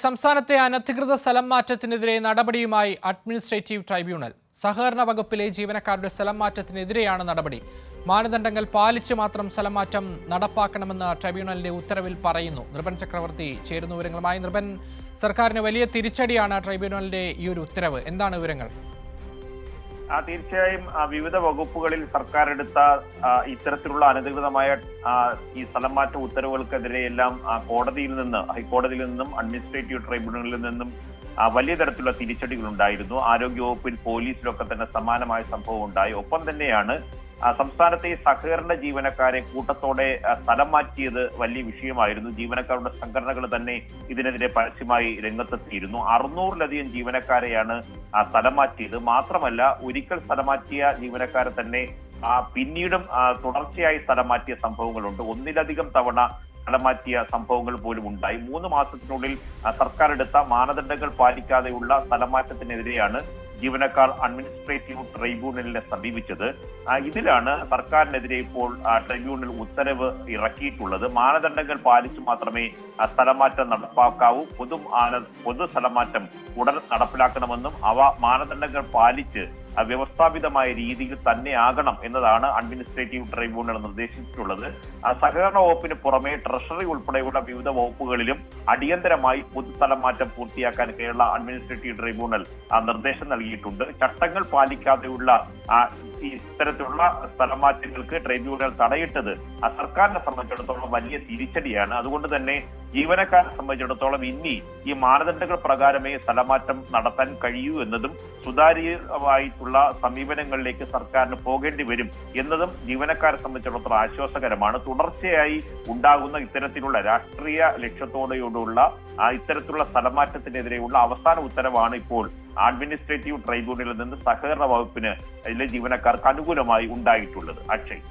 സംസ്ഥാനത്തെ അനധികൃത സ്ഥലം മാറ്റത്തിനെതിരെ നടപടിയുമായി അഡ്മിനിസ്ട്രേറ്റീവ് ട്രൈബ്യൂണൽ. സഹകരണ വകുപ്പിലെ ജീവനക്കാരുടെ സ്ഥലം മാറ്റത്തിനെതിരെയാണ് നടപടി. മാനദണ്ഡങ്ങൾ പാലിച്ച് മാത്രം സ്ഥലം മാറ്റം നടപ്പാക്കണമെന്ന് ട്രൈബ്യൂണലിന്റെ ഉത്തരവിൽ പറയുന്നു. നൃപൻ ചക്രവർത്തി ചേരുന്ന വിവരങ്ങളുമായി. നൃപൻ, സർക്കാരിന് വലിയ തിരിച്ചടിയാണ് ട്രൈബ്യൂണലിന്റെ ഈ ഒരു ഉത്തരവ്. എന്താണ് വിവരങ്ങൾ? തീർച്ചയായും വിവിധ വകുപ്പുകളിൽ സർക്കാർ എടുത്ത ഇത്തരത്തിലുള്ള അനധികൃതമായ ഈ സ്ഥലം മാറ്റ ഉത്തരവുകൾക്കെതിരെ എല്ലാം കോടതിയിൽ നിന്ന്, ഹൈക്കോടതിയിൽ നിന്നും അഡ്മിനിസ്ട്രേറ്റീവ് ട്രൈബ്യൂണലിൽ നിന്നും വലിയ തരത്തിലുള്ള തിരിച്ചടികൾ ഉണ്ടായിരുന്നു. ആരോഗ്യവകുപ്പിൽ, പോലീസിലൊക്കെ തന്നെ സമാനമായ സംഭവം ഉണ്ടായി. ഒപ്പം തന്നെയാണ് സംസ്ഥാനത്തെ ഈ സഹകരണ ജീവനക്കാരെ കൂട്ടത്തോടെ സ്ഥലം മാറ്റിയത് വലിയ വിഷയമായിരുന്നു. ജീവനക്കാരുടെ സംഘടനകൾ തന്നെ ഇതിനെതിരെ പരസ്യമായി രംഗത്തെത്തിയിരുന്നു. 600-ലധികം ജീവനക്കാരെയാണ് സ്ഥലം മാറ്റിയത്. മാത്രമല്ല, ഒരിക്കൽ സ്ഥലം മാറ്റിയ ജീവനക്കാരെ തന്നെ പിന്നീടും തുടർച്ചയായി സ്ഥലം മാറ്റിയ സംഭവങ്ങളുണ്ട്. ഒന്നിലധികം തവണ സ്ഥലം മാറ്റിയ സംഭവങ്ങൾ പോലും ഉണ്ടായി. 3 മാസത്തിനുള്ളിൽ സർക്കാർ എടുത്ത മാനദണ്ഡങ്ങൾ പാലിക്കാതെയുള്ള സ്ഥലം മാറ്റത്തിനെതിരെയാണ് ജീവനക്കാർ അഡ്മിനിസ്ട്രേറ്റീവ് ട്രൈബ്യൂണലിനെ സമീപിച്ചത്. ഇതിലാണ് സർക്കാരിനെതിരെ ഇപ്പോൾ ട്രൈബ്യൂണൽ ഉത്തരവ് ഇറക്കിയിട്ടുള്ളത്. മാനദണ്ഡങ്ങൾ പാലിച്ചു മാത്രമേ സ്ഥലമാറ്റം നടപ്പാക്കാവൂ. പൊതു സ്ഥലമാറ്റം ഉടൻ നടപ്പിലാക്കണമെന്നും അവ മാനദണ്ഡങ്ങൾ പാലിച്ച് വ്യവസ്ഥാപിതമായ രീതിയിൽ തന്നെയാകണം എന്നതാണ് അഡ്മിനിസ്ട്രേറ്റീവ് ട്രൈബ്യൂണൽ നിർദ്ദേശിച്ചിട്ടുള്ളത്. സഹകരണ വകുപ്പിന് പുറമെ ട്രഷറി ഉൾപ്പെടെയുള്ള വിവിധ വകുപ്പുകളിലും അടിയന്തരമായി പൊതുസ്ഥലം മാറ്റം പൂർത്തിയാക്കാൻ കേരള അഡ്മിനിസ്ട്രേറ്റീവ് ട്രൈബ്യൂണൽ നിർദ്ദേശം നൽകിയിട്ടുണ്ട്. ചട്ടങ്ങൾ പാലിക്കാതെയുള്ള ഇത്തരത്തിലുള്ള സ്ഥലമാറ്റങ്ങൾക്ക് ട്രൈബ്യൂണൽ തടയിട്ടത് സർക്കാരിനെ സംബന്ധിച്ചിടത്തോളം വലിയ തിരിച്ചടിയാണ്. അതുകൊണ്ട് തന്നെ ജീവനക്കാരെ സംബന്ധിച്ചിടത്തോളം ഇനി ഈ മാനദണ്ഡങ്ങൾ പ്രകാരമേ സ്ഥലമാറ്റം നടത്താൻ കഴിയൂ എന്നതും സുതാര്യമായിട്ടുള്ള സമീപനങ്ങളിലേക്ക് സർക്കാരിന് പോകേണ്ടി വരും എന്നതും ജീവനക്കാരെ സംബന്ധിച്ചിടത്തോളം ആശ്വാസകരമാണ്. തുടർച്ചയായി ഉണ്ടാകുന്ന ഇത്തരത്തിലുള്ള രാഷ്ട്രീയ ലക്ഷ്യത്തോടെയുള്ള ഇത്തരത്തിലുള്ള സ്ഥലമാറ്റത്തിനെതിരെയുള്ള അവസാന ഉത്തരവാണ് ഇപ്പോൾ അഡ്മിനിസ്ട്രേറ്റീവ് ട്രൈബ്യൂണലിൽ നിന്ന് സഹകരണ വകുപ്പിന് ഇതിലെ ജീവനക്കാർക്ക് അനുകൂലമായി ഉണ്ടായിട്ടുള്ളത്. അക്ഷയ്.